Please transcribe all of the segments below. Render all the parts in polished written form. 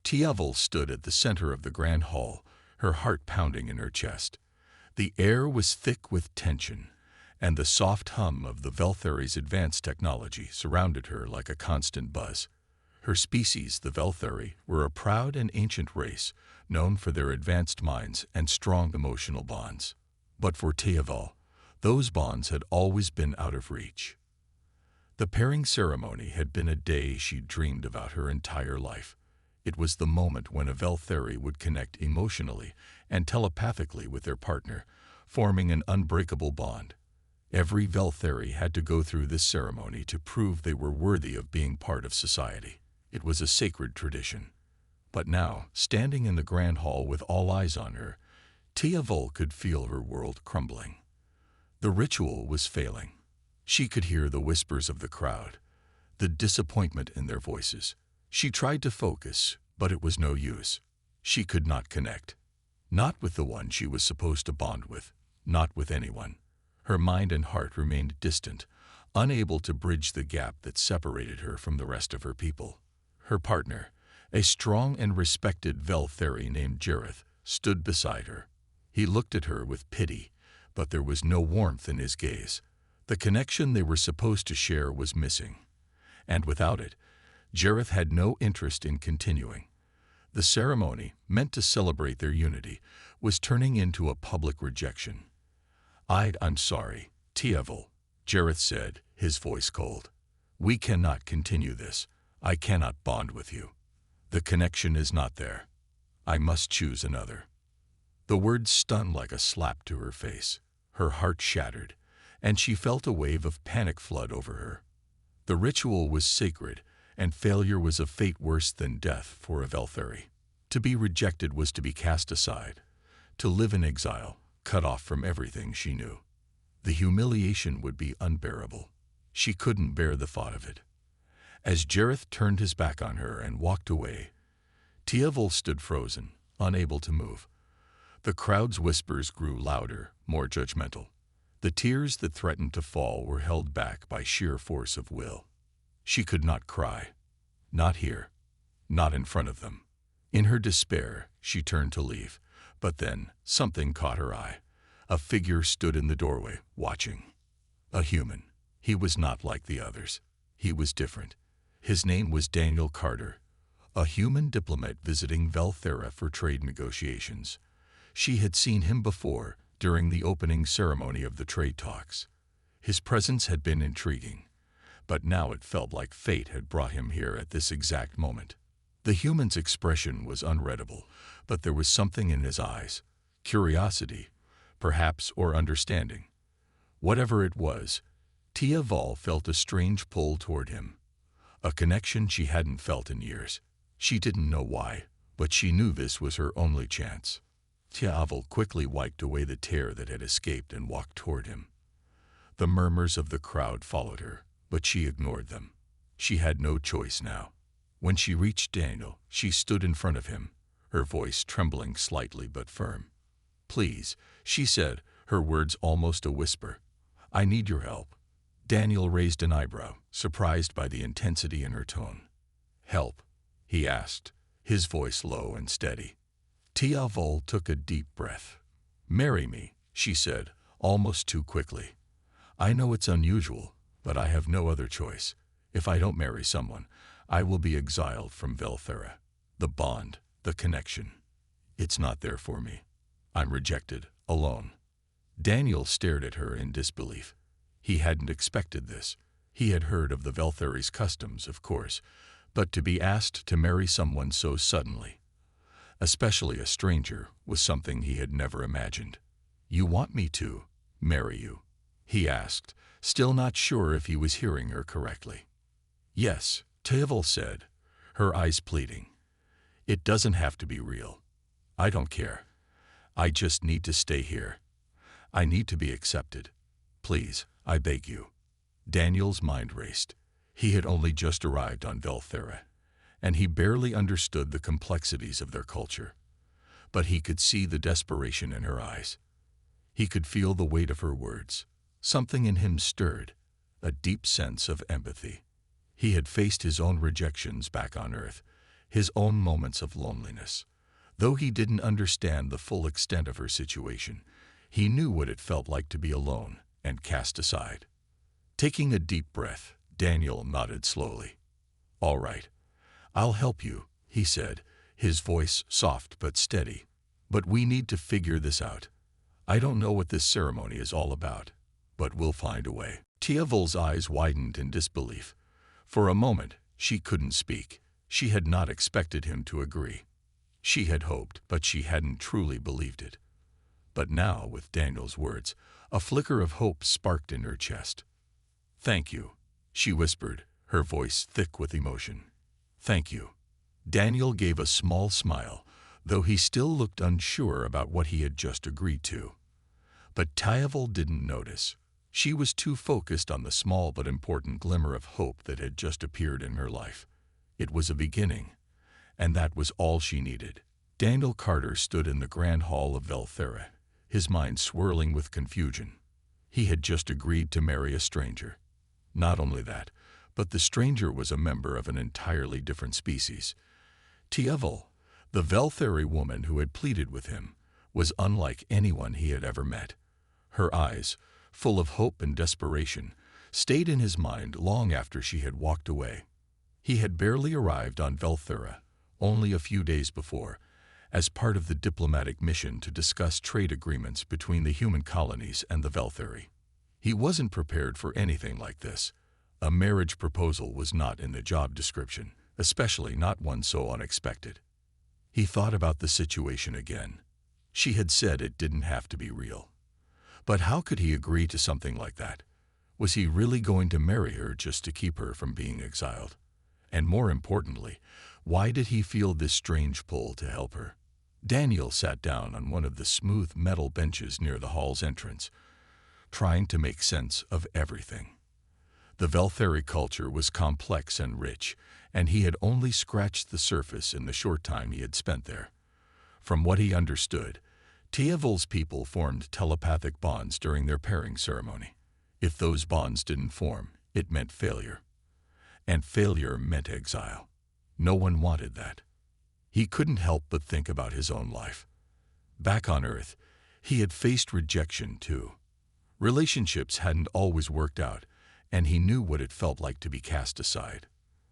Tiavel stood at the center of the grand hall, her heart pounding in her chest. The air was thick with tension, and the soft hum of the Veltheri's advanced technology surrounded her like a constant buzz. Her species, the Veltheri, were a proud and ancient race, known for their advanced minds and strong emotional bonds. But for Tiavel, those bonds had always been out of reach. The pairing ceremony had been a day she'd dreamed about her entire life. It was the moment when a Veltheri would connect emotionally and telepathically with their partner, forming an unbreakable bond. Every Veltheri had to go through this ceremony to prove they were worthy of being part of society. It was a sacred tradition. But now, standing in the grand hall with all eyes on her, Tiavel could feel her world crumbling. The ritual was failing. She could hear the whispers of the crowd, the disappointment in their voices. She tried to focus, but it was no use. She could not connect. Not with the one she was supposed to bond with, not with anyone. Her mind and heart remained distant, unable to bridge the gap that separated her from the rest of her people. Her partner, a strong and respected Veltheri named Jareth, stood beside her. He looked at her with pity, but there was no warmth in his gaze. The connection they were supposed to share was missing. And without it, Jareth had no interest in continuing. The ceremony, meant to celebrate their unity, was turning into a public rejection. I'm sorry, Tiavel, Jareth said, his voice cold. We cannot continue this. I cannot bond with you. The connection is not there. I must choose another. The words stung like a slap to her face. Her heart shattered, and she felt a wave of panic flood over her. The ritual was sacred, and failure was a fate worse than death for a Veltheri. To be rejected was to be cast aside, to live in exile, cut off from everything she knew. The humiliation would be unbearable. She couldn't bear the thought of it. As Jareth turned his back on her and walked away, Tiavel stood frozen, unable to move. The crowd's whispers grew louder, more judgmental. The tears that threatened to fall were held back by sheer force of will. She could not cry. Not here. Not in front of them. In her despair, she turned to leave. But then, something caught her eye. A figure stood in the doorway, watching. A human. He was not like the others. He was different. His name was Daniel Carter, a human diplomat visiting Velthera for trade negotiations. She had seen him before, during the opening ceremony of the trade talks. His presence had been intriguing, but now it felt like fate had brought him here at this exact moment. The human's expression was unreadable, but there was something in his eyes, curiosity, perhaps, or understanding. Whatever it was, Tiavel felt a strange pull toward him, a connection she hadn't felt in years. She didn't know why, but she knew this was her only chance. Tiavel quickly wiped away the tear that had escaped and walked toward him. The murmurs of the crowd followed her, but she ignored them. She had no choice now. When she reached Daniel, she stood in front of him, her voice trembling slightly but firm. "Please," she said, her words almost a whisper. "I need your help." Daniel raised an eyebrow, surprised by the intensity in her tone. "Help?" he asked, his voice low and steady. Tiavel took a deep breath. "Marry me," she said, almost too quickly. "I know it's unusual, but I have no other choice. If I don't marry someone, I will be exiled from Velthera. The bond, the connection. It's not there for me. I'm rejected, alone." Daniel stared at her in disbelief. He hadn't expected this. He had heard of the Veltheri's customs, of course, but to be asked to marry someone so suddenly, especially a stranger, was something he had never imagined. "You want me to marry you?" he asked, still not sure if he was hearing her correctly. "Yes," Tiavel said, her eyes pleading. "It doesn't have to be real. I don't care. I just need to stay here. I need to be accepted. Please, I beg you." Daniel's mind raced. He had only just arrived on Velthera, and he barely understood the complexities of their culture. But he could see the desperation in her eyes. He could feel the weight of her words. Something in him stirred, a deep sense of empathy. He had faced his own rejections back on Earth, his own moments of loneliness. Though he didn't understand the full extent of her situation, he knew what it felt like to be alone and cast aside. Taking a deep breath, Daniel nodded slowly. "All right, I'll help you," he said, his voice soft but steady. "But we need to figure this out. I don't know what this ceremony is all about, but we'll find a way." Tiavol's eyes widened in disbelief. For a moment, she couldn't speak. She had not expected him to agree. She had hoped, but she hadn't truly believed it. But now, with Daniel's words, a flicker of hope sparked in her chest. "Thank you," she whispered, her voice thick with emotion. "Thank you." Daniel gave a small smile, though he still looked unsure about what he had just agreed to. But Tiavol didn't notice. She was too focused on the small but important glimmer of hope that had just appeared in her life. It was a beginning, and that was all she needed. Daniel Carter stood in the grand hall of Velthera, his mind swirling with confusion. He had just agreed to marry a stranger. Not only that, but the stranger was a member of an entirely different species. Tiavol, the Veltheri woman who had pleaded with him, was unlike anyone he had ever met. Her eyes, full of hope and desperation, stayed in his mind long after she had walked away. He had barely arrived on Velthera, only a few days before, as part of the diplomatic mission to discuss trade agreements between the human colonies and the Veltheri. He wasn't prepared for anything like this. A marriage proposal was not in the job description, especially not one so unexpected. He thought about the situation again. She had said it didn't have to be real. But how could he agree to something like that? Was he really going to marry her just to keep her from being exiled? And more importantly, why did he feel this strange pull to help her? Daniel sat down on one of the smooth metal benches near the hall's entrance, trying to make sense of everything. The Veltheri culture was complex and rich, and he had only scratched the surface in the short time he had spent there. From what he understood, Tiavol's people formed telepathic bonds during their pairing ceremony. If those bonds didn't form, it meant failure. And failure meant exile. No one wanted that. He couldn't help but think about his own life. Back on Earth, he had faced rejection too. Relationships hadn't always worked out, and he knew what it felt like to be cast aside.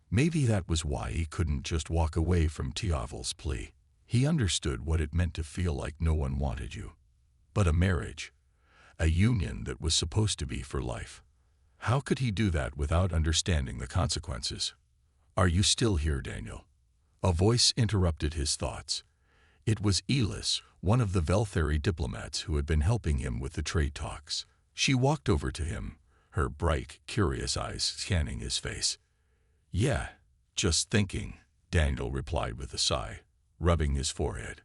Maybe that was why he couldn't just walk away from Tiavol's plea. He understood what it meant to feel like no one wanted you. But a marriage, a union that was supposed to be for life. How could he do that without understanding the consequences? "Are you still here, Daniel?" A voice interrupted his thoughts. It was Elis, one of the Veltheri diplomats who had been helping him with the trade talks. She walked over to him, her bright, curious eyes scanning his face. "Yeah, just thinking," Daniel replied with a sigh, rubbing his forehead.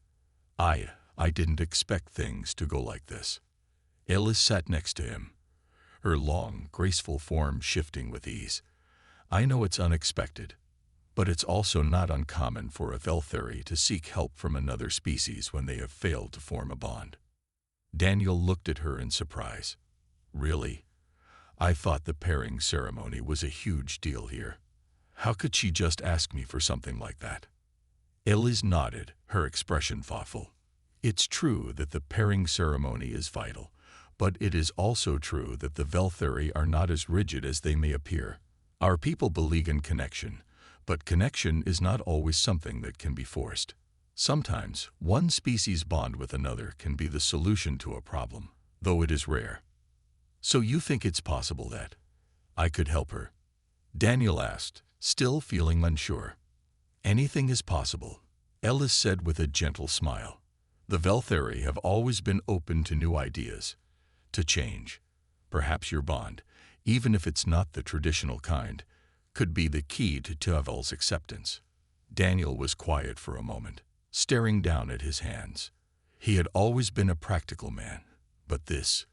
I didn't expect things to go like this." Elis sat next to him, her long, graceful form shifting with ease. "I know it's unexpected, but it's also not uncommon for a Veltheri to seek help from another species when they have failed to form a bond." Daniel looked at her in surprise. "Really? I thought the pairing ceremony was a huge deal here. How could she just ask me for something like that?" Elis nodded, her expression thoughtful. "It's true that the pairing ceremony is vital, but it is also true that the Veltheri are not as rigid as they may appear. Our people believe in connection, but connection is not always something that can be forced. Sometimes, one species' bond with another can be the solution to a problem, though it is rare." "So you think it's possible that I could help her?" Daniel asked, still feeling unsure. "Anything is possible," Elis said with a gentle smile. "The Veltheri have always been open to new ideas, to change. Perhaps your bond, even if it's not the traditional kind, could be the key to Tiavol's acceptance." Daniel was quiet for a moment, staring down at his hands. He had always been a practical man, but this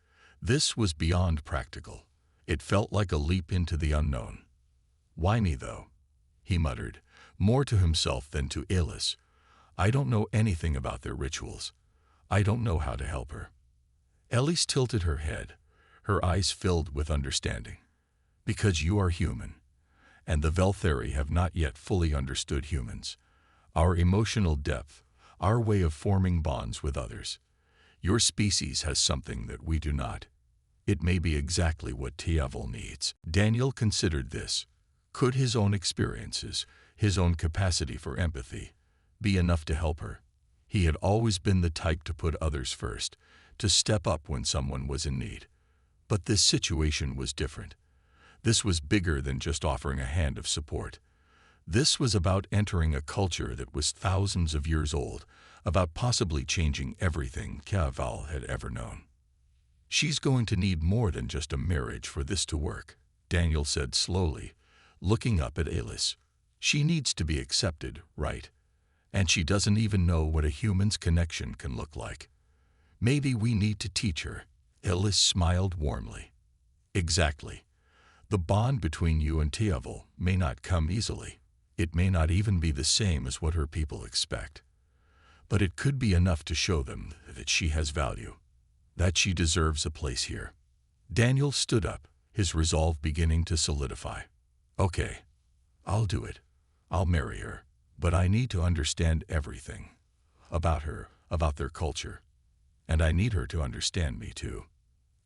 was beyond practical. It felt like a leap into the unknown. "Why me, though?" he muttered, more to himself than to Elis. "I don't know anything about their rituals. I don't know how to help her." Elis tilted her head, her eyes filled with understanding. "Because you are human, and the Veltheri have not yet fully understood humans. our emotional depth, our way of forming bonds with others. Your species has something that we do not. It may be exactly what Tiavel needs. Daniel considered this. Could his own experiences, his own capacity for empathy, be enough to help her? He had always been the type to put others first, to step up when someone was in need. But this situation was different. This was bigger than just offering a hand of support. This was about entering a culture that was thousands of years old, about possibly changing everything Tiavel had ever known. She's going to need more than just a marriage for this to work, Daniel said slowly, looking up at Alice. She needs to be accepted, right? And she doesn't even know what a human's connection can look like. Maybe we need to teach her. Alice smiled warmly. Exactly. The bond between you and Tiavel may not come easily. It may not even be the same as what her people expect. But it could be enough to show them that she has value, that she deserves a place here. Daniel stood up, his resolve beginning to solidify. Okay, I'll do it. I'll marry her. But I need to understand everything. About her, about their culture. And I need her to understand me too.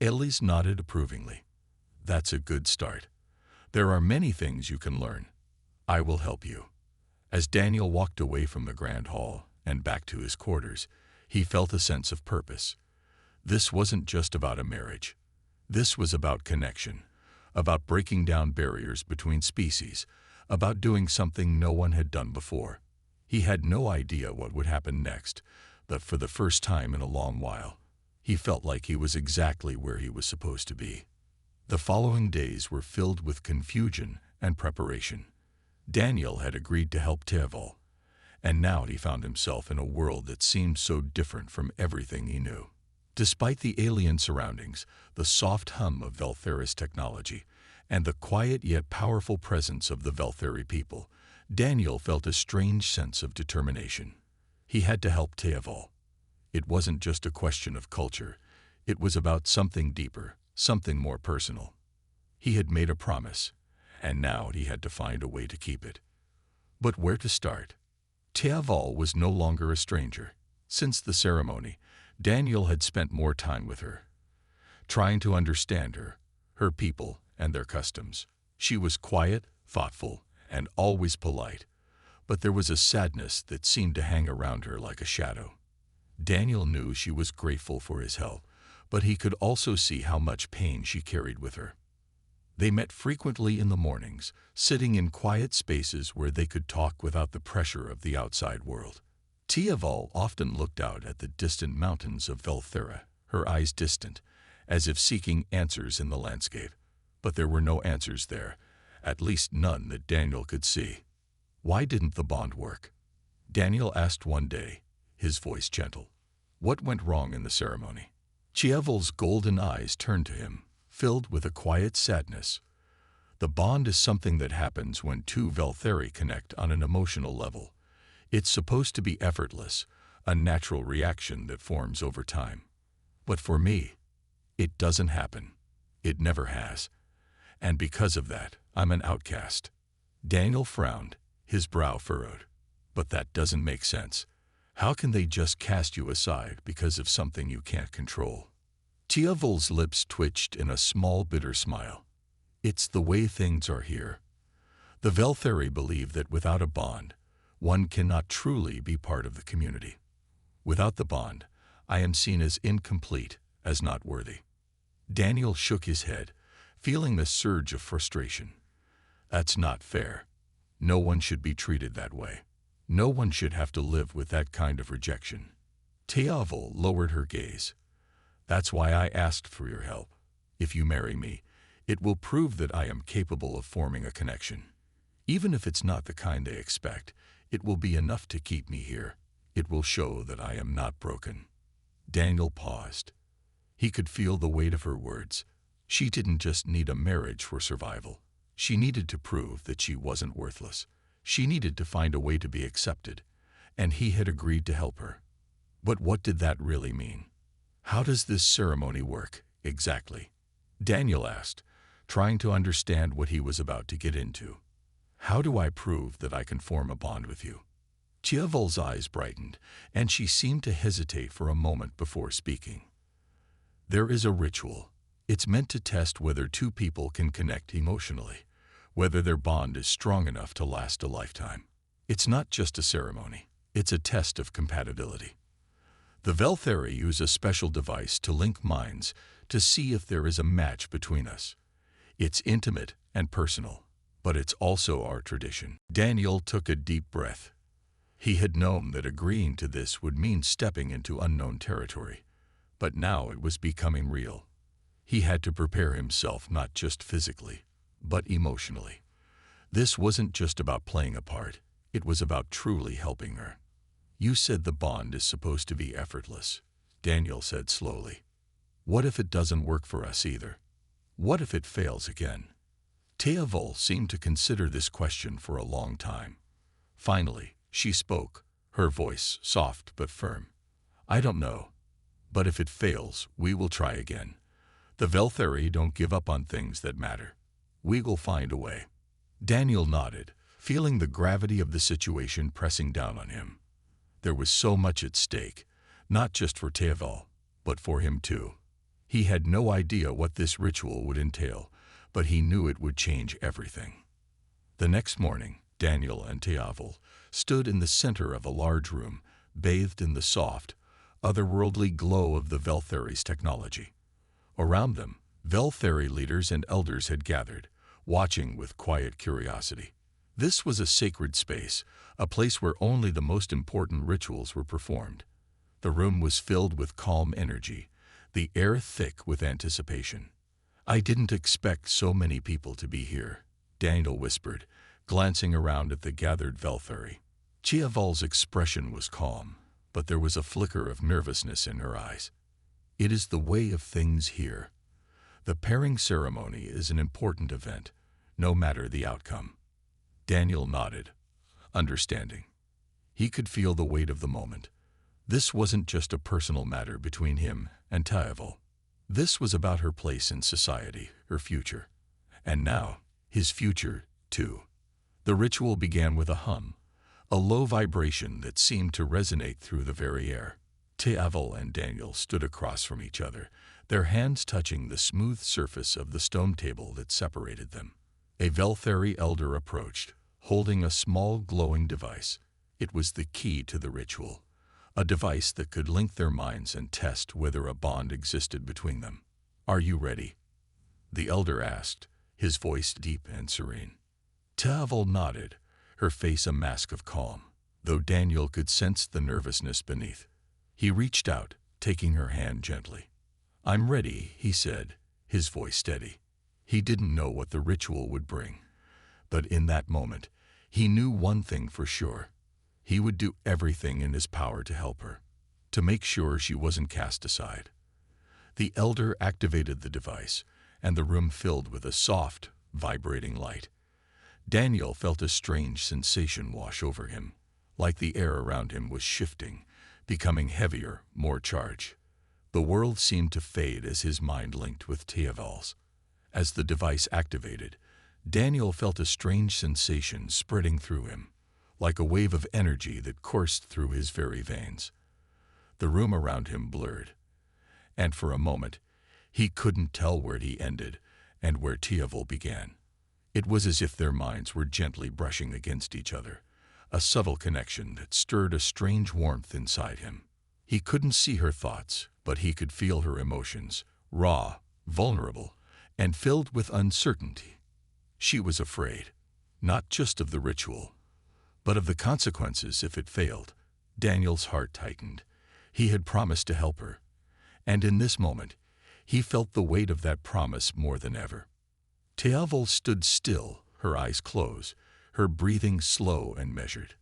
Elise nodded approvingly. That's a good start. There are many things you can learn. I will help you. As Daniel walked away from the grand hall and back to his quarters, he felt a sense of purpose. This wasn't just about a marriage. This was about connection, about breaking down barriers between species, about doing something no one had done before. He had no idea what would happen next, but for the first time in a long while, he felt like he was exactly where he was supposed to be. The following days were filled with confusion and preparation. Daniel had agreed to help Tiavel, and now he found himself in a world that seemed so different from everything he knew. Despite the alien surroundings, the soft hum of Velthera's technology, and the quiet yet powerful presence of the Veltheri people, Daniel felt a strange sense of determination. He had to help Tiavel. It wasn't just a question of culture. It was about something deeper, something more personal. He had made a promise, and now he had to find a way to keep it. But where to start? Tiavel was no longer a stranger. Since the ceremony, Daniel had spent more time with her, trying to understand her, her people, and their customs. She was quiet, thoughtful, and always polite, but there was a sadness that seemed to hang around her like a shadow. Daniel knew she was grateful for his help, but he could also see how much pain she carried with her. They met frequently in the mornings, sitting in quiet spaces where they could talk without the pressure of the outside world. Tiavel often looked out at the distant mountains of Velthera, her eyes distant, as if seeking answers in the landscape. But there were no answers there, at least none that Daniel could see. Why didn't the bond work? Daniel asked one day, his voice gentle. What went wrong in the ceremony? Tiavel's golden eyes turned to him, filled with a quiet sadness. The bond is something that happens when two Veltheri connect on an emotional level. It's supposed to be effortless, a natural reaction that forms over time. But for me, it doesn't happen. It never has. And because of that, I'm an outcast. Daniel frowned, his brow furrowed. But that doesn't make sense. How can they just cast you aside because of something you can't control? Tiavel's lips twitched in a small, bitter smile. It's the way things are here. The Veltheri believe that without a bond, one cannot truly be part of the community. Without the bond, I am seen as incomplete, as not worthy. Daniel shook his head, feeling the surge of frustration. That's not fair. No one should be treated that way. No one should have to live with that kind of rejection. Tiavel lowered her gaze. That's why I asked for your help. If you marry me, it will prove that I am capable of forming a connection. Even if it's not the kind they expect, it will be enough to keep me here. It will show that I am not broken. Daniel paused. He could feel the weight of her words. She didn't just need a marriage for survival. She needed to prove that she wasn't worthless. She needed to find a way to be accepted, and he had agreed to help her. But what did that really mean? How does this ceremony work, exactly? Daniel asked, trying to understand what he was about to get into. How do I prove that I can form a bond with you? Tievol's eyes brightened, and she seemed to hesitate for a moment before speaking. There is a ritual. It's meant to test whether two people can connect emotionally, whether their bond is strong enough to last a lifetime. It's not just a ceremony. It's a test of compatibility. The Veltheri use a special device to link minds to see if there is a match between us. It's intimate and personal, but it's also our tradition. Daniel took a deep breath. He had known that agreeing to this would mean stepping into unknown territory, but now it was becoming real. He had to prepare himself not just physically, but emotionally. This wasn't just about playing a part, it was about truly helping her. You said the bond is supposed to be effortless, Daniel said slowly. What if it doesn't work for us either? What if it fails again? Teavol seemed to consider this question for a long time. Finally, she spoke, her voice soft but firm. I don't know, but if it fails, we will try again. The Veltheri don't give up on things that matter. We will find a way. Daniel nodded, feeling the gravity of the situation pressing down on him. There was so much at stake, not just for Teavol, but for him too. He had no idea what this ritual would entail, but he knew it would change everything. The next morning, Daniel and Teavol stood in the center of a large room, bathed in the soft, otherworldly glow of the Veltheri's technology. Around them, Veltheri leaders and elders had gathered, watching with quiet curiosity. This was a sacred space, a place where only the most important rituals were performed. The room was filled with calm energy, the air thick with anticipation. I didn't expect so many people to be here, Daniel whispered, glancing around at the gathered Veltheri. Teavol's expression was calm, but there was a flicker of nervousness in her eyes. It is the way of things here. The pairing ceremony is an important event, no matter the outcome. Daniel nodded, understanding. He could feel the weight of the moment. This wasn't just a personal matter between him and Teavol. This was about her place in society, her future. And now, his future, too. The ritual began with a hum, a low vibration that seemed to resonate through the very air. Teavol and Daniel stood across from each other, their hands touching the smooth surface of the stone table that separated them. A Veltheri elder approached, holding a small glowing device. It was the key to the ritual, a device that could link their minds and test whether a bond existed between them. Are you ready? The elder asked, his voice deep and serene. Teavol nodded, her face a mask of calm, though Daniel could sense the nervousness beneath. He reached out, taking her hand gently. I'm ready, he said, his voice steady. He didn't know what the ritual would bring, but in that moment, he knew one thing for sure. He would do everything in his power to help her, to make sure she wasn't cast aside. The elder activated the device, and the room filled with a soft, vibrating light. Daniel felt a strange sensation wash over him, like the air around him was shifting, becoming heavier, more charged. The world seemed to fade as his mind linked with Teavol's. As the device activated, Daniel felt a strange sensation spreading through him, like a wave of energy that coursed through his very veins. The room around him blurred, and for a moment, he couldn't tell where he ended and where Teavol began. It was as if their minds were gently brushing against each other, a subtle connection that stirred a strange warmth inside him. He couldn't see her thoughts, but he could feel her emotions, raw, vulnerable, and filled with uncertainty. She was afraid, not just of the ritual, but of the consequences if it failed. Daniel's heart tightened. He had promised to help her, and in this moment, he felt the weight of that promise more than ever. Teavol stood still, her eyes closed, her breathing slow and measured.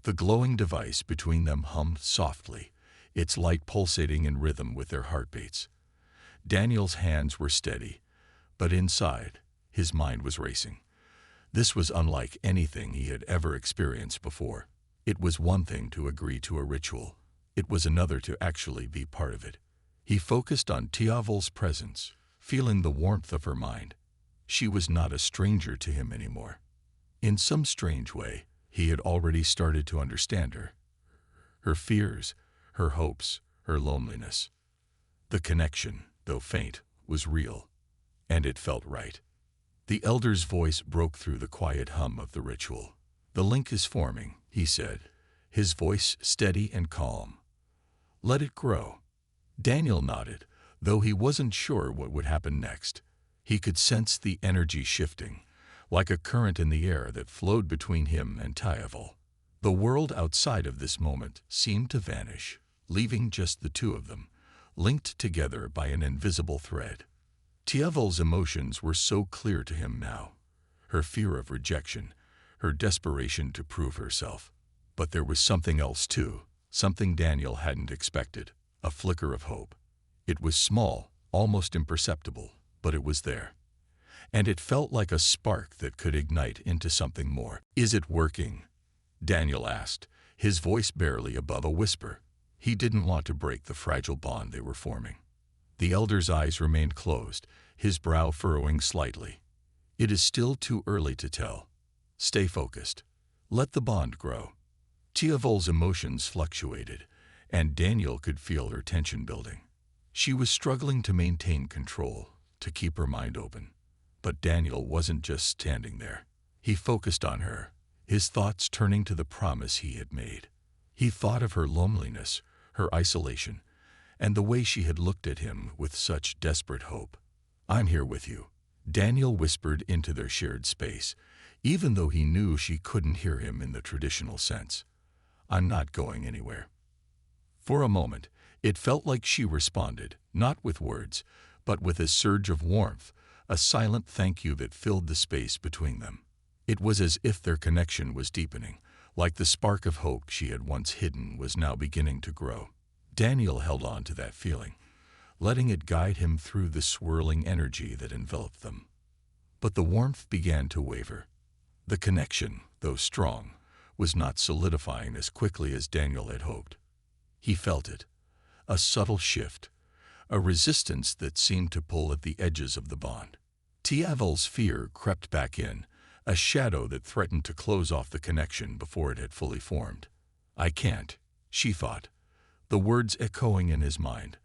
The glowing device between them hummed softly, its light pulsating in rhythm with their heartbeats. Daniel's hands were steady, but inside, his mind was racing. This was unlike anything he had ever experienced before. It was one thing to agree to a ritual. It was another to actually be part of it. He focused on Teavol's presence, feeling the warmth of her mind. She was not a stranger to him anymore. In some strange way, He had already started to understand her. Her fears, her hopes, her loneliness. The connection, though faint, was real, and it felt right. The elder's voice broke through the quiet hum of the ritual. "The link is forming," he said, his voice steady and calm. "Let it grow." Daniel nodded, though he wasn't sure what would happen next. He could sense the energy shifting, like a current in the air that flowed between him and Tiaval. The world outside of this moment seemed to vanish, leaving just the two of them, linked together by an invisible thread. Tiaval's emotions were so clear to him now. Her fear of rejection, her desperation to prove herself. But there was something else too, something Daniel hadn't expected, a flicker of hope. It was small, almost imperceptible, but it was there. And it felt like a spark that could ignite into something more. "Is it working?" Daniel asked, his voice barely above a whisper. He didn't want to break the fragile bond they were forming. The elder's eyes remained closed, his brow furrowing slightly. "It is still too early to tell. Stay focused. Let the bond grow." Tiaval's emotions fluctuated, and Daniel could feel her tension building. She was struggling to maintain control, to keep her mind open. But Daniel wasn't just standing there. He focused on her, his thoughts turning to the promise he had made. He thought of her loneliness, her isolation, and the way she had looked at him with such desperate hope. "I'm here with you," Daniel whispered into their shared space, even though he knew she couldn't hear him in the traditional sense. "I'm not going anywhere." For a moment, it felt like she responded, not with words, but with a surge of warmth, a silent thank you that filled the space between them. It was as if their connection was deepening, like the spark of hope she had once hidden was now beginning to grow. Daniel held on to that feeling, letting it guide him through the swirling energy that enveloped them. But the warmth began to waver. The connection, though strong, was not solidifying as quickly as Daniel had hoped. He felt it, a subtle shift, a resistance that seemed to pull at the edges of the bond. Tiaval's fear crept back in, a shadow that threatened to close off the connection before it had fully formed. "I can't," she thought, the words echoing in his mind,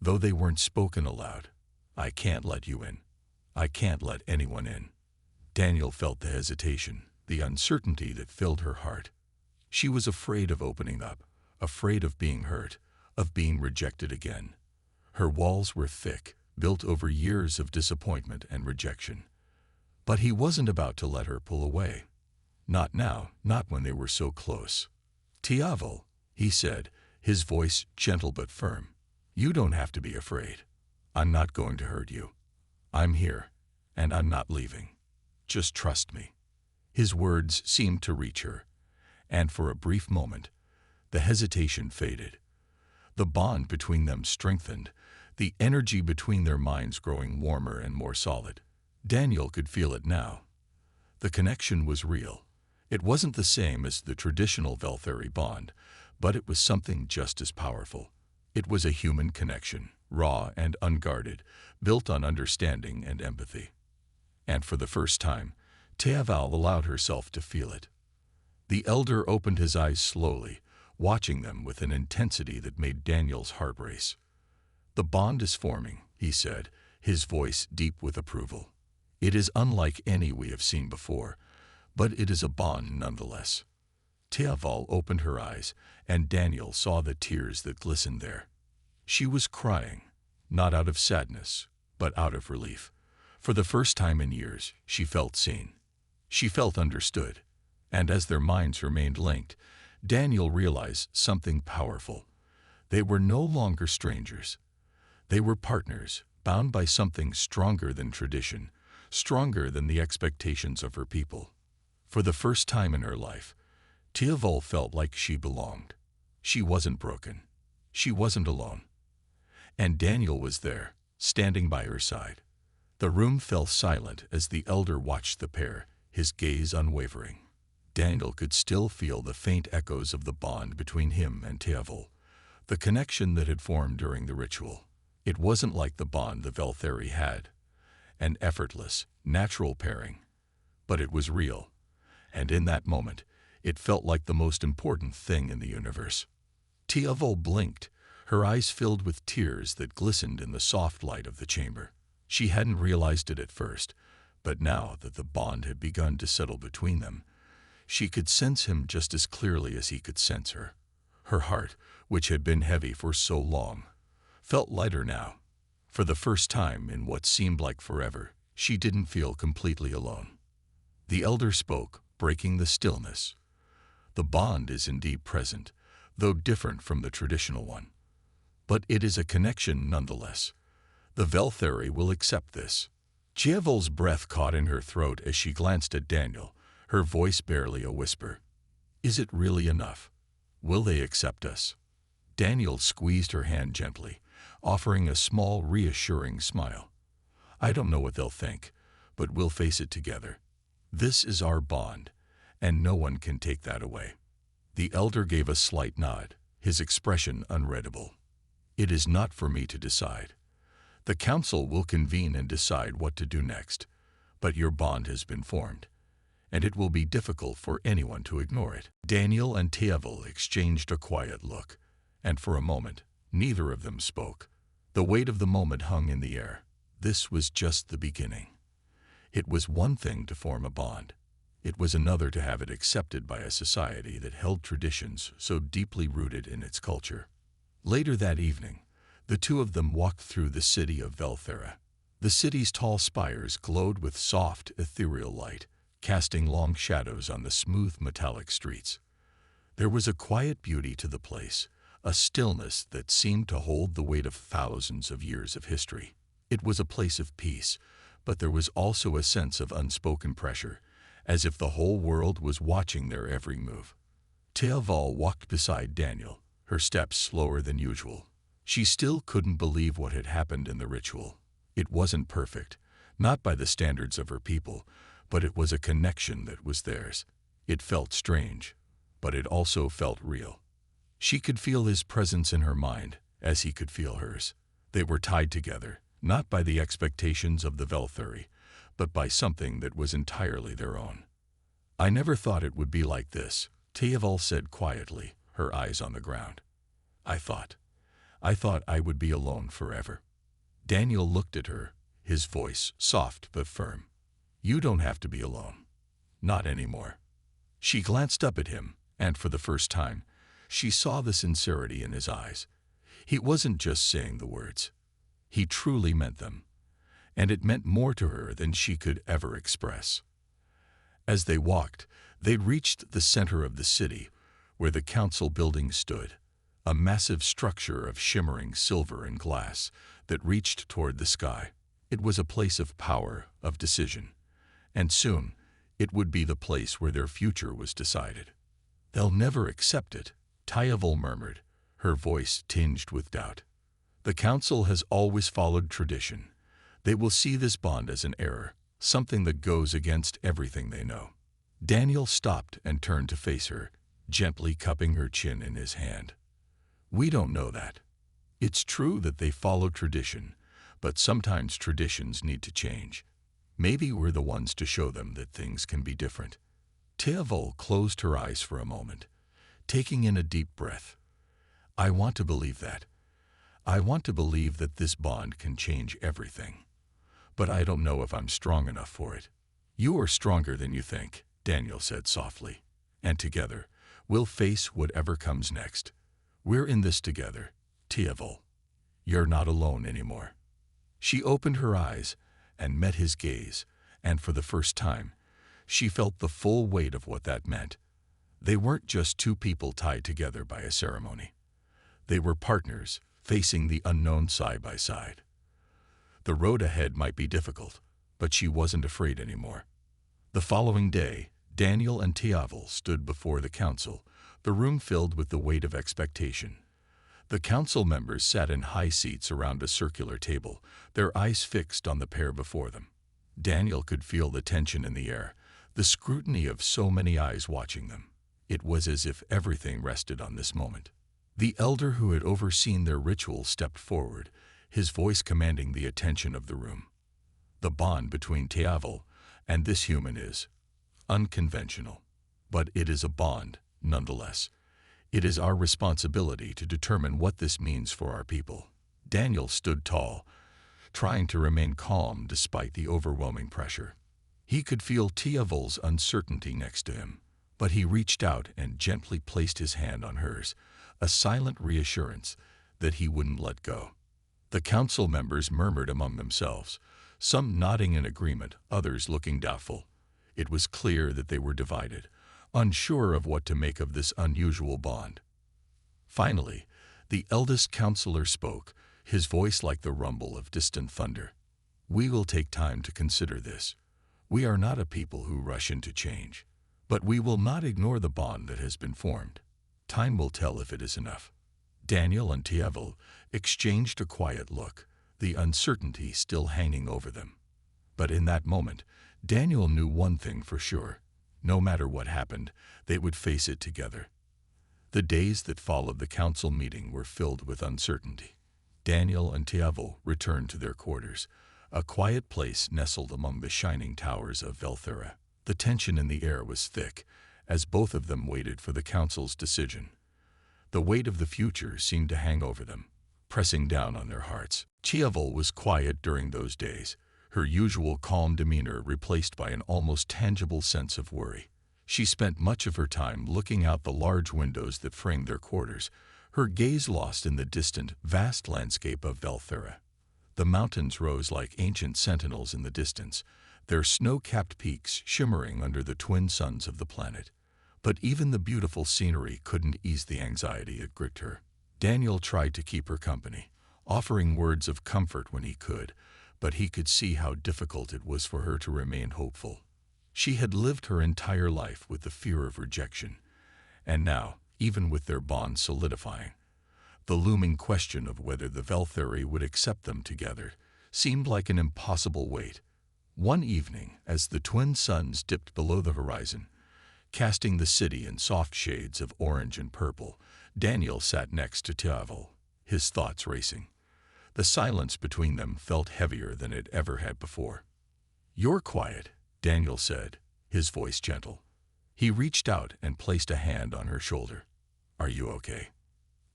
though they weren't spoken aloud. "I can't let you in. I can't let anyone in." Daniel felt the hesitation, the uncertainty that filled her heart. She was afraid of opening up, afraid of being hurt, of being rejected again. Her walls were thick, built over years of disappointment and rejection. But he wasn't about to let her pull away. Not now, not when they were so close. "Tiaval," he said, his voice gentle but firm. "You don't have to be afraid. I'm not going to hurt you. I'm here, and I'm not leaving. Just trust me." His words seemed to reach her, and for a brief moment, the hesitation faded. The bond between them strengthened, the energy between their minds growing warmer and more solid. Daniel could feel it now. The connection was real. It wasn't the same as the traditional Velthari bond, but it was something just as powerful. It was a human connection, raw and unguarded, built on understanding and empathy. And for the first time, Tiaval allowed herself to feel it. The elder opened his eyes slowly, watching them with an intensity that made Daniel's heart race. "The bond is forming," he said, his voice deep with approval. "It is unlike any we have seen before, but it is a bond nonetheless." Tiaval opened her eyes, and Daniel saw the tears that glistened there. She was crying, not out of sadness, but out of relief. For the first time in years, she felt seen. She felt understood. And as their minds remained linked, Daniel realized something powerful. They were no longer strangers. They were partners, bound by something stronger than tradition, stronger than the expectations of her people. For the first time in her life, Tiaval felt like she belonged. She wasn't broken. She wasn't alone. And Daniel was there, standing by her side. The room fell silent as the elder watched the pair, his gaze unwavering. Daniel could still feel the faint echoes of the bond between him and Tiaval, the connection that had formed during the ritual. It wasn't like the bond the Velthari had, an effortless, natural pairing, but it was real. And in that moment, It felt like the most important thing in the universe. Tiavel blinked, her eyes filled with tears that glistened in the soft light of the chamber. She hadn't realized it at first, but now that the bond had begun to settle between them, she could sense him just as clearly as he could sense her. Her heart, which had been heavy for so long, felt lighter now. For the first time in what seemed like forever, she didn't feel completely alone. The elder spoke, breaking the stillness. The bond is indeed present, though different from the traditional one. But it is a connection nonetheless. The Veltheri will accept this. Tiavel's breath caught in her throat as she glanced at Daniel, her voice barely a whisper. Is it really enough? Will they accept us? Daniel squeezed her hand gently, offering a small, reassuring smile. I don't know what they'll think, but we'll face it together. This is our bond, and no one can take that away. The elder gave a slight nod, his expression unreadable. It is not for me to decide. The council will convene and decide what to do next, but your bond has been formed, and it will be difficult for anyone to ignore it. Daniel and Tiavel exchanged a quiet look, and for a moment, neither of them spoke. The weight of the moment hung in the air. This was just the beginning. It was one thing to form a bond. It was another to have it accepted by a society that held traditions so deeply rooted in its culture. Later that evening, the two of them walked through the city of Velthera. The city's tall spires glowed with soft, ethereal light, casting long shadows on the smooth metallic streets. There was a quiet beauty to the place, a stillness that seemed to hold the weight of thousands of years of history. It was a place of peace, but there was also a sense of unspoken pressure, as if the whole world was watching their every move. Tiavel walked beside Daniel, her steps slower than usual. She still couldn't believe what had happened in the ritual. It wasn't perfect, not by the standards of her people, but it was a connection that was theirs. It felt strange, but it also felt real. She could feel his presence in her mind, as he could feel hers. They were tied together, not by the expectations of the Veltheri, but by something that was entirely their own. I never thought it would be like this, Tiavel said quietly, her eyes on the ground. I thought I would be alone forever. Daniel looked at her, his voice soft but firm. You don't have to be alone. Not anymore. She glanced up at him, and for the first time, she saw the sincerity in his eyes. He wasn't just saying the words. He truly meant them, and it meant more to her than she could ever express. As they walked, they reached the center of the city, where the council building stood, a massive structure of shimmering silver and glass that reached toward the sky. It was a place of power, of decision, and soon it would be the place where their future was decided. They'll never accept it, Tiavel murmured, her voice tinged with doubt. The council has always followed tradition. They will see this bond as an error, something that goes against everything they know. Daniel stopped and turned to face her, gently cupping her chin in his hand. We don't know that. It's true that they follow tradition, but sometimes traditions need to change. Maybe we're the ones to show them that things can be different. Tiavel closed her eyes for a moment, taking in a deep breath. I want to believe that. I want to believe that this bond can change everything. But I don't know if I'm strong enough for it. You are stronger than you think, Daniel said softly. And together, we'll face whatever comes next. We're in this together, Tiavel. You're not alone anymore. She opened her eyes and met his gaze, and for the first time, she felt the full weight of what that meant. They weren't just two people tied together by a ceremony. They were partners, facing the unknown side by side. The road ahead might be difficult, but she wasn't afraid anymore. The following day, Daniel and Tiavel stood before the council, the room filled with the weight of expectation. The council members sat in high seats around a circular table, their eyes fixed on the pair before them. Daniel could feel the tension in the air, the scrutiny of so many eyes watching them. It was as if everything rested on this moment. The elder who had overseen their ritual stepped forward, his voice commanding the attention of the room. The bond between Tiavel and this human is unconventional. But it is a bond, nonetheless. It is our responsibility to determine what this means for our people. Daniel stood tall, trying to remain calm despite the overwhelming pressure. He could feel Tiavol's uncertainty next to him, but he reached out and gently placed his hand on hers, a silent reassurance that he wouldn't let go. The council members murmured among themselves, some nodding in agreement, others looking doubtful. It was clear that they were divided, unsure of what to make of this unusual bond. Finally, the eldest counselor spoke, his voice like the rumble of distant thunder. "We will take time to consider this. We are not a people who rush into change, but we will not ignore the bond that has been formed. Time will tell if it is enough." Daniel and Tiavel exchanged a quiet look, the uncertainty still hanging over them. But in that moment, Daniel knew one thing for sure. No matter what happened, they would face it together. The days that followed the council meeting were filled with uncertainty. Daniel and Tiavel returned to their quarters, a quiet place nestled among the shining towers of Velthera. The tension in the air was thick, as both of them waited for the council's decision. The weight of the future seemed to hang over them, pressing down on their hearts. Tiavel was quiet during those days, her usual calm demeanor replaced by an almost tangible sense of worry. She spent much of her time looking out the large windows that framed their quarters, her gaze lost in the distant, vast landscape of Velthera. The mountains rose like ancient sentinels in the distance, their snow-capped peaks shimmering under the twin suns of the planet. But even the beautiful scenery couldn't ease the anxiety it gripped her. Daniel tried to keep her company, offering words of comfort when he could, but he could see how difficult it was for her to remain hopeful. She had lived her entire life with the fear of rejection, and now, even with their bond solidifying, the looming question of whether the Veltheri would accept them together seemed like an impossible weight. One evening, as the twin suns dipped below the horizon, casting the city in soft shades of orange and purple, Daniel sat next to Tiavel, his thoughts racing. The silence between them felt heavier than it ever had before. "You're quiet," Daniel said, his voice gentle. He reached out and placed a hand on her shoulder. "Are you okay?"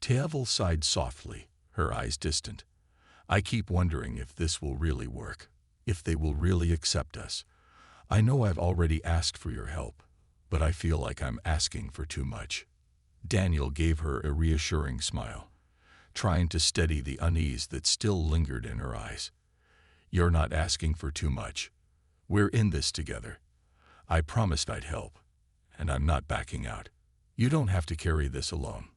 Tiavel sighed softly, her eyes distant. "I keep wondering if this will really work, if they will really accept us. I know I've already asked for your help, but I feel like I'm asking for too much." Daniel gave her a reassuring smile, trying to steady the unease that still lingered in her eyes. "You're not asking for too much. We're in this together. I promised I'd help, and I'm not backing out. You don't have to carry this alone."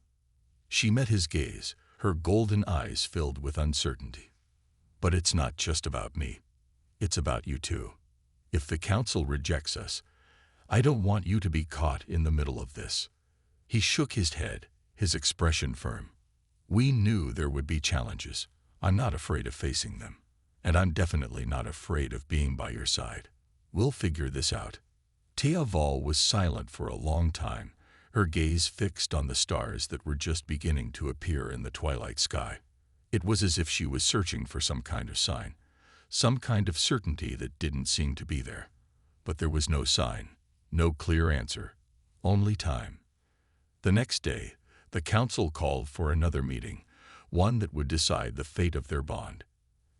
She met his gaze, her golden eyes filled with uncertainty. "But it's not just about me. It's about you too. If the council rejects us, I don't want you to be caught in the middle of this." He shook his head, his expression firm. "We knew there would be challenges. I'm not afraid of facing them. And I'm definitely not afraid of being by your side. We'll figure this out." Tiavel was silent for a long time, her gaze fixed on the stars that were just beginning to appear in the twilight sky. It was as if she was searching for some kind of sign, some kind of certainty that didn't seem to be there. But there was no sign, no clear answer, only time. The next day, the council called for another meeting, one that would decide the fate of their bond.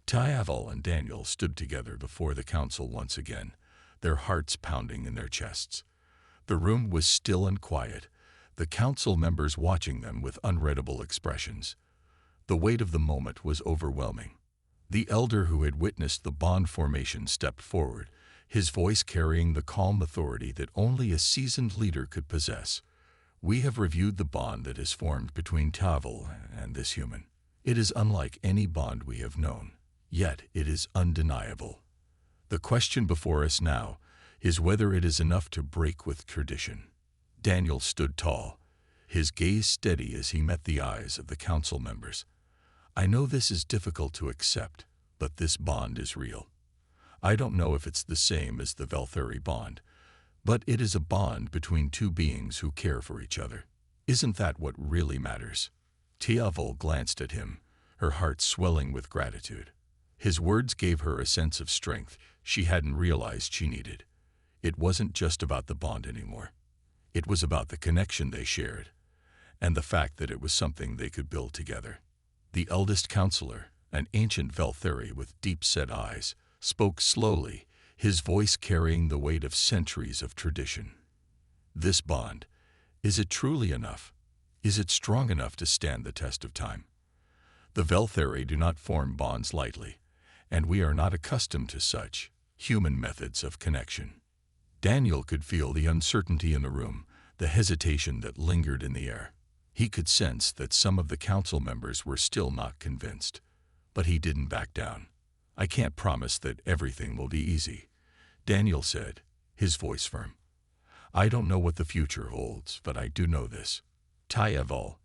Tiavel and Daniel stood together before the council once again, their hearts pounding in their chests. The room was still and quiet, the council members watching them with unreadable expressions. The weight of the moment was overwhelming. The elder who had witnessed the bond formation stepped forward, his voice carrying the calm authority that only a seasoned leader could possess. "We have reviewed the bond that is formed between Tiavel and this human. It is unlike any bond we have known, yet it is undeniable. The question before us now is whether it is enough to break with tradition." Daniel stood tall, his gaze steady as he met the eyes of the council members. "I know this is difficult to accept, but this bond is real. I don't know if it's the same as the Veltheri bond, but it is a bond between two beings who care for each other. Isn't that what really matters?" Tiavel glanced at him, her heart swelling with gratitude. His words gave her a sense of strength she hadn't realized she needed. It wasn't just about the bond anymore. It was about the connection they shared, and the fact that it was something they could build together. The eldest counselor, an ancient Veltheri with deep-set eyes, spoke slowly, his voice carrying the weight of centuries of tradition. This bond, is it truly enough? Is it strong enough to stand the test of time? The Veltheri do not form bonds lightly, and we are not accustomed to such human methods of connection. Daniel could feel the uncertainty in the room, the hesitation that lingered in the air. He could sense that some of the council members were still not convinced, but he didn't back down. "I can't promise that everything will be easy," Daniel said, his voice firm. "I don't know what the future holds, but I do know this. Tyaval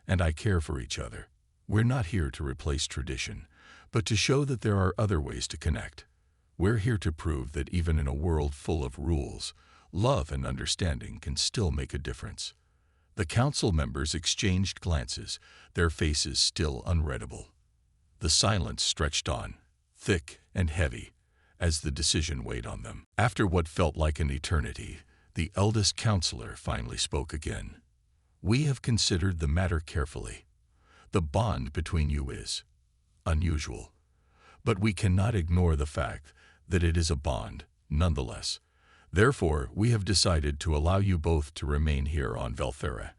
and I care for each other. We're not here to replace tradition, but to show that there are other ways to connect. We're here to prove that even in a world full of rules, love and understanding can still make a difference." The council members exchanged glances, their faces still unreadable. The silence stretched on, thick and heavy, as the decision weighed on them. After what felt like an eternity, the eldest counselor finally spoke again. "We have considered the matter carefully. The bond between you is unusual, but we cannot ignore the fact that it is a bond, nonetheless. Therefore, we have decided to allow you both to remain here on Velthera.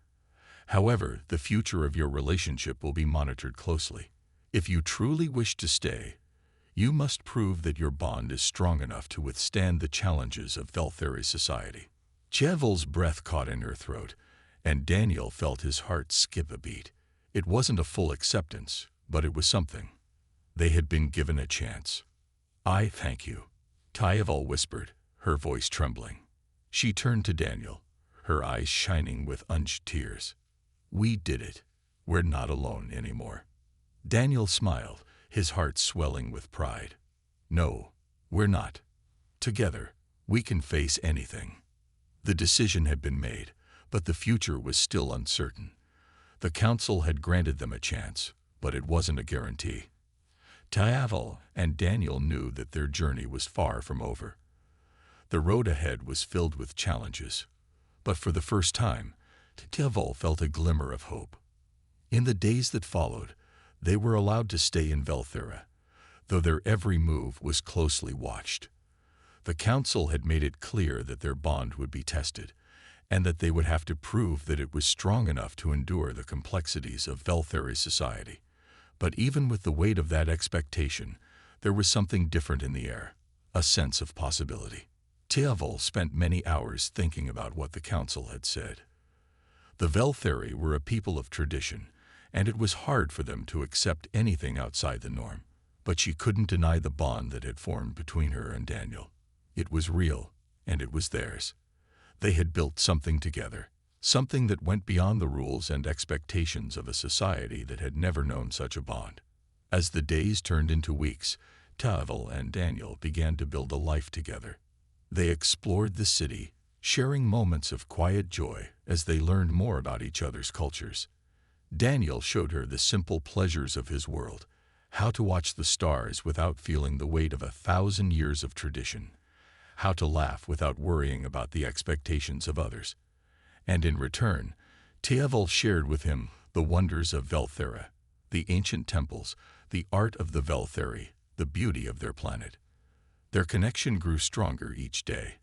However, the future of your relationship will be monitored closely. If you truly wish to stay, you must prove that your bond is strong enough to withstand the challenges of Veltheri's society." Chevel's breath caught in her throat, and Daniel felt his heart skip a beat. It wasn't a full acceptance, but it was something. They had been given a chance. "I thank you," Tyaval whispered, her voice trembling. She turned to Daniel, her eyes shining with unused tears. "We did it. We're not alone anymore." Daniel smiled, his heart swelling with pride. "No, we're not. Together, we can face anything." The decision had been made, but the future was still uncertain. The council had granted them a chance, but it wasn't a guarantee. Tyaval and Daniel knew that their journey was far from over. The road ahead was filled with challenges, but for the first time, Tyaval felt a glimmer of hope. In the days that followed, they were allowed to stay in Velthera, though their every move was closely watched. The council had made it clear that their bond would be tested, and that they would have to prove that it was strong enough to endure the complexities of Veltheri's society. But even with the weight of that expectation, there was something different in the air, a sense of possibility. Tyaval spent many hours thinking about what the council had said. The Veltheri were a people of tradition, and it was hard for them to accept anything outside the norm. But she couldn't deny the bond that had formed between her and Daniel. It was real, and it was theirs. They had built something together, something that went beyond the rules and expectations of a society that had never known such a bond. As the days turned into weeks, Tyaval and Daniel began to build a life together. They explored the city, sharing moments of quiet joy as they learned more about each other's cultures. Daniel showed her the simple pleasures of his world, how to watch the stars without feeling the weight of 1,000 years of tradition, how to laugh without worrying about the expectations of others. And in return, Tyaval shared with him the wonders of Velthera, the ancient temples, the art of the Veltheri, the beauty of their planet. Their connection grew stronger each day,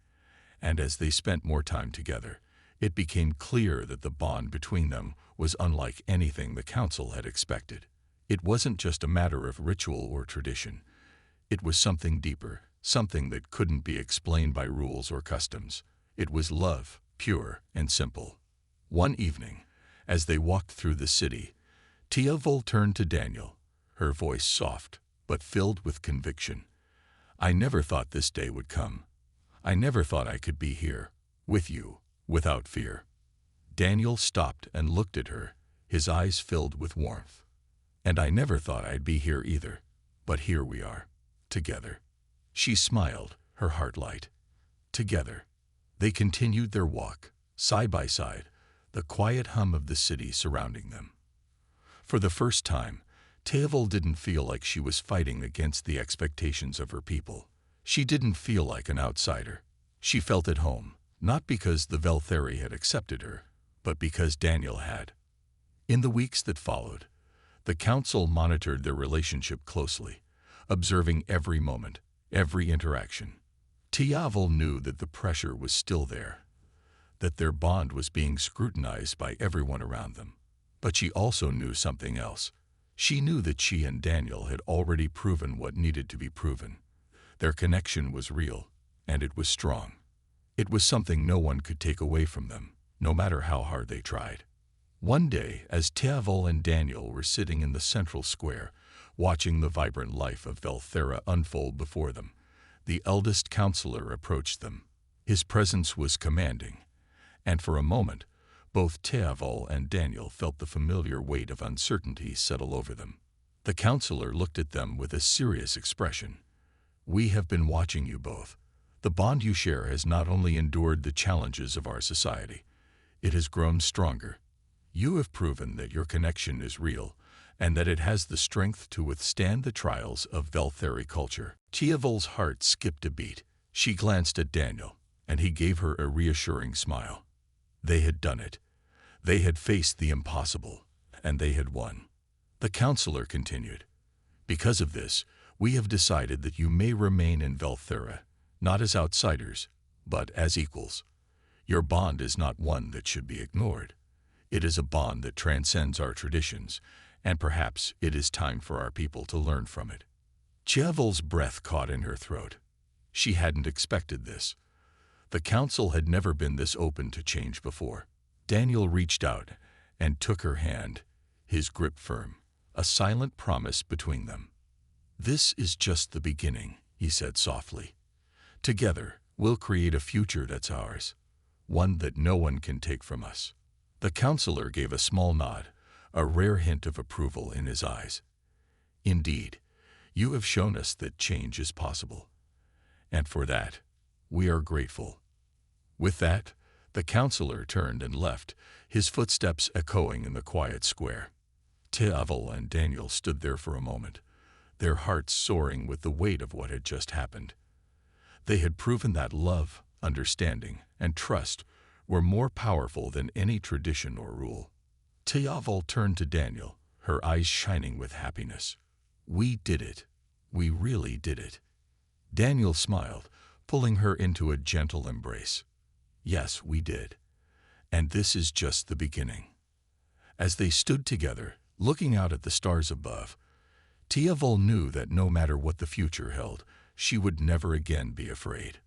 and as they spent more time together, it became clear that the bond between them was unlike anything the council had expected. It wasn't just a matter of ritual or tradition. It was something deeper, something that couldn't be explained by rules or customs. It was love, pure and simple. One evening, as they walked through the city, Tyaval turned to Daniel, her voice soft but filled with conviction. "I never thought this day would come. I never thought I could be here, with you, without fear." Daniel stopped and looked at her, his eyes filled with warmth. "And I never thought I'd be here either, but here we are, together." She smiled, her heart light. Together. They continued their walk, side by side, the quiet hum of the city surrounding them. For the first time, Tyaval didn't feel like she was fighting against the expectations of her people. She didn't feel like an outsider. She felt at home, not because the Veltheri had accepted her, but because Daniel had. In the weeks that followed, the council monitored their relationship closely, observing every moment, every interaction. Tiavel knew that the pressure was still there, that their bond was being scrutinized by everyone around them. But she also knew something else. She knew that she and Daniel had already proven what needed to be proven. Their connection was real, and it was strong. It was something no one could take away from them, no matter how hard they tried. One day, as Tiavel and Daniel were sitting in the central square, watching the vibrant life of Velthera unfold before them, the eldest counselor approached them. His presence was commanding, and for a moment, both Tiavel and Daniel felt the familiar weight of uncertainty settle over them. The counselor looked at them with a serious expression. "We have been watching you both. The bond you share has not only endured the challenges of our society, it has grown stronger. You have proven that your connection is real, and that it has the strength to withstand the trials of Veltheri culture." Tiavel's heart skipped a beat. She glanced at Daniel, and he gave her a reassuring smile. They had done it. They had faced the impossible, and they had won. The counselor continued, "Because of this, we have decided that you may remain in Velthera, not as outsiders, but as equals. Your bond is not one that should be ignored. It is a bond that transcends our traditions, and perhaps it is time for our people to learn from it." Tiavel's breath caught in her throat. She hadn't expected this. The council had never been this open to change before. Daniel reached out and took her hand, his grip firm, a silent promise between them. "This is just the beginning," he said softly. "Together, we'll create a future that's ours, one that no one can take from us." The counselor gave a small nod, a rare hint of approval in his eyes. "Indeed, you have shown us that change is possible, and for that, we are grateful." With that, the counselor turned and left, his footsteps echoing in the quiet square. Tiavel and Daniel stood there for a moment, their hearts soaring with the weight of what had just happened. They had proven that love, understanding, and trust were more powerful than any tradition or rule. Tiavel turned to Daniel, her eyes shining with happiness. "We did it. We really did it." Daniel smiled, pulling her into a gentle embrace. "Yes, we did. And this is just the beginning." As they stood together, looking out at the stars above, Tiavel knew that no matter what the future held, she would never again be afraid.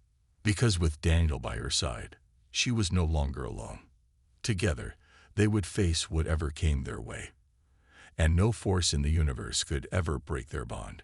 Because with Daniel by her side, she was no longer alone. Together, they would face whatever came their way, and no force in the universe could ever break their bond.